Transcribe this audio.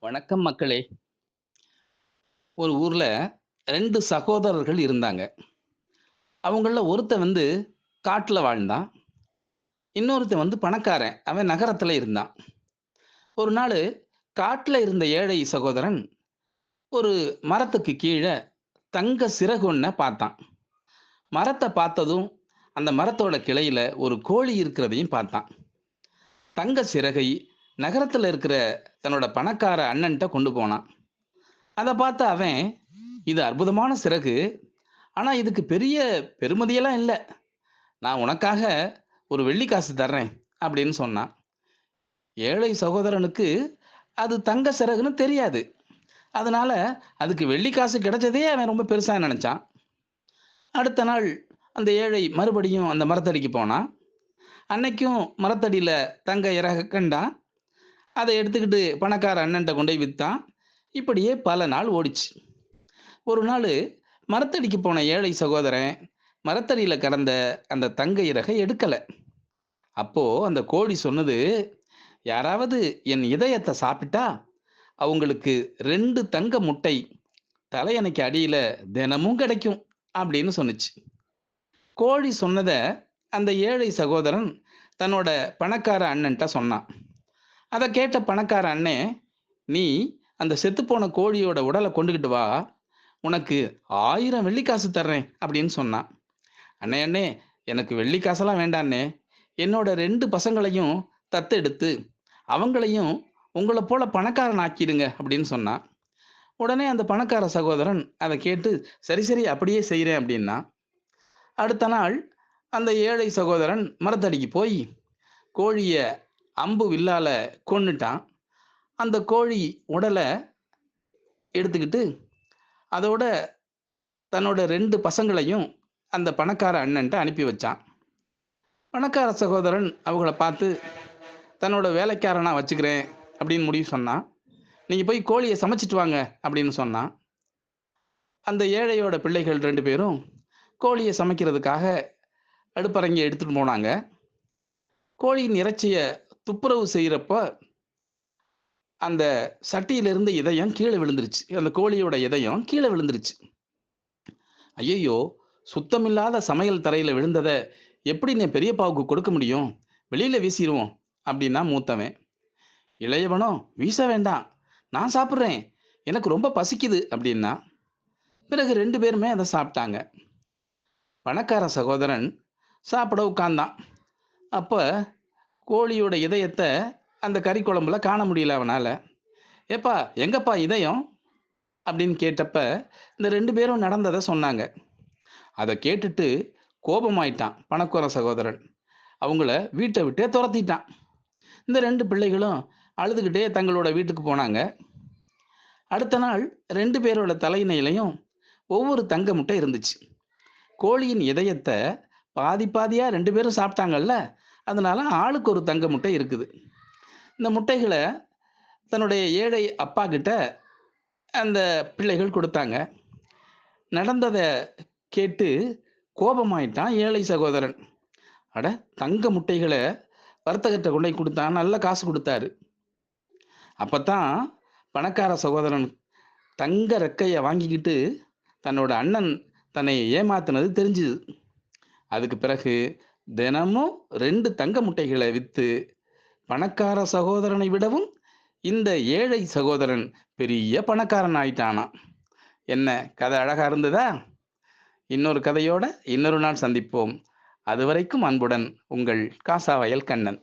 வணக்கம் மக்களே. ஒரு ஊர்ல 2 சகோதரர்கள் இருந்தாங்க. அவங்கள்ல ஒருத்தன் காட்டுல வாழ்ந்தான். இன்னொருத்தன் பணக்காரன். அவன் நகரத்துல இருந்தான். ஒரு நாளு காட்டுல இருந்த ஏழை சகோதரன் ஒரு மரத்துக்கு கீழ தங்க சிறகு ஒண்ண பார்த்தான். மரத்த பார்த்ததும் அந்த மரத்தோட கிளையில ஒரு கோழி இருக்கிறதையும் பார்த்தான். தங்க சிறகை நகரத்துல இருக்கிற தன்னோட பணக்கார அண்ணன்ட்ட கொண்டு போனான். அத பார்த்த அவன், "இது அற்புதமான சிறகு. ஆனா இதுக்கு பெரிய பெறுமதியெல்லாம் இல்ல. நான் உனக்காக ஒரு வெள்ளி காசு தர்றேன்" அப்படின்னு சொன்னான். ஏழை சகோதரனுக்கு அது தங்க சிறகுன்னு தெரியாது. அதனால அதுக்கு வெள்ளி காசு கிடைச்சதே அவன் ரொம்ப பெருசா நினைச்சான். அடுத்த நாள் அந்த ஏழை மறுபடியும் அந்த மரத்தடிக்கு போனான். அன்னைக்கும் மரத்தடியில தங்க இறக கண்டான். அதை எடுத்துக்கிட்டு பணக்கார அண்ணன்ட்ட கொண்டு போய் வித்தான். இப்படியே பல நாள் ஓடிச்சு. ஒரு நாள் மரத்தடிக்கு போன ஏழை சகோதரன் மரத்தடியில கிடந்த அந்த தங்க இறகை எடுக்கல. அப்போ அந்த கோழி சொன்னது, "யாராவது என் இதயத்த சாப்பிட்டா, அவங்களுக்கு 2 தங்க முட்டை தலையணைக்கு அடியில தினமும் கிடைக்கும்" அப்படின்னு சொன்னுச்சு. கோழி சொன்னத அந்த ஏழை சகோதரன் தன்னோட பணக்கார அண்ணன்ட்ட சொன்னான். அத கேட்ட பணக்கார அண்ணன், "நீ அந்த செத்துப்போன கோழியோட உடல கொண்டுகிட்டு வா. உனக்கு 1000 வெள்ளிக்காசு தர்றேன்" அப்படின்னு சொன்னான். "அண்ணே அண்ணே, எனக்கு வெள்ளி காசெல்லாம் வேண்டாண்ணே. என்னோட 2 பசங்களையும் தத்தெடுத்து அவங்களையும் உங்கள போல பணக்காரன் ஆக்கிடுங்க" அப்படின்னு சொன்னான். உடனே அந்த பணக்கார சகோதரன் அத கேட்டு, "சரி சரி அப்படியே செய்றேன்" அப்படின்னான். அடுத்த நாள் அந்த ஏழை சகோதரன் மரத்தடிக்கு போய் கோழிய அம்பு வில்லால கொன்னுட்டான். அந்த கோழி உடல எடுத்துக்கிட்டு அதோட தன்னோட 2 பசங்களையும் அந்த பணக்கார அண்ணன்ட்ட அனுப்பி வச்சான். பணக்கார சகோதரன் அவங்கள பார்த்து, தன்னோட வேலைக்காரனா வச்சுக்கிறேன் அப்படின்னு முடிவு சொன்னான். "நீங்க போய் கோழிய சமைச்சிட்டு வாங்க" அப்படின்னு சொன்னான். அந்த ஏழையோட பிள்ளைகள் 2 பேரும் கோழிய சமைக்கிறதுக்காக அடுப்பறைங்க எடுத்துட்டு போனாங்க. கோழியின் இறைச்சிய துப்புரவு செய்யறப்ப, அந்த சட்டியில இருந்த இதயம் கீழ விழுந்துருச்சு. அந்த கோழியோட இதயம் கீழ விழுந்துருச்சு. "ஐயையோ! சுத்தமில்லாத சமையல் தரையில விழுந்தத எப்படிண்ணே பெரியப்பாவுக்கு கொடுக்க முடியும்? வெளியில வீசிருவோம்" அப்படின்னான் மூத்தவன். இளையவனோ, "வீச வேண்டாம். நான் சாப்பிடுறேன். எனக்கு ரொம்ப பசிக்குது" அப்படின்னான். பிறகு 2 பேருமே அத சாப்பிட்டாங்க. பணக்கார சகோதரன் சாப்பிட உட்கார்ந்தான். அப்ப கோழியோட இதயத்த அந்த கறி குழம்புல காண முடியல அவனால. "ஏப்பா, எங்கப்பா இதயம்?" அப்படின்னு கேட்டப்ப, இந்த 2 பேரும் நடந்தத சொன்னாங்க. அத கேட்டுட்டு கோபமாயிட்டான் பணக்கார சகோதரன். அவங்கள வீட்ட விட்டே தொரத்திட்டான். இந்த 2 பிள்ளைகளும் அழுதுகிட்டே தங்களோட வீட்டுக்கு போனாங்க. அடுத்த நாள் 2 பேரோட தலையணையிலயும் ஒவ்வொரு தங்க முட்டை இருந்துச்சு. கோழியின் இதயத்த பாதி பாதியா 2 பேரும் சாப்பிட்டாங்கல்ல, அதனால ஆளுக்கு ஒரு தங்க முட்டை இருக்குது. இந்த முட்டைகள தன்னுடைய ஏழை அப்பா கிட்ட அந்த பிள்ளைகள் குடுத்தாங்க. நடந்தத கேட்டு கோபமாயிட்டான் ஏழை சகோதரன். அட! தங்க முட்டைகள வர்த்தகர்ட்ட கொண்டோய் குடுத்தா நல்ல காசு குடுத்தாரு. அப்பத்தான் பணக்கார சகோதரன் தங்க ரெக்கைய வாங்கிக்கிட்டு தன்னோட அண்ணன் தன்னை ஏமாத்துனது தெரிஞ்சுது. அதுக்கு பிறகு தினமும் 2 தங்க முட்டைகள வித்து பணக்கார சகோதரனை விடவும் இந்த ஏழை சகோதரன் பெரிய பணக்காரன் ஆயிட்டானாம். என்ன கதை அழகா இருந்ததா? இன்னொரு கதையோட இன்னொரு நாள் சந்திப்போம். அதுவரைக்கும் அன்புடன் உங்கள் காசாவயல் கண்ணன்.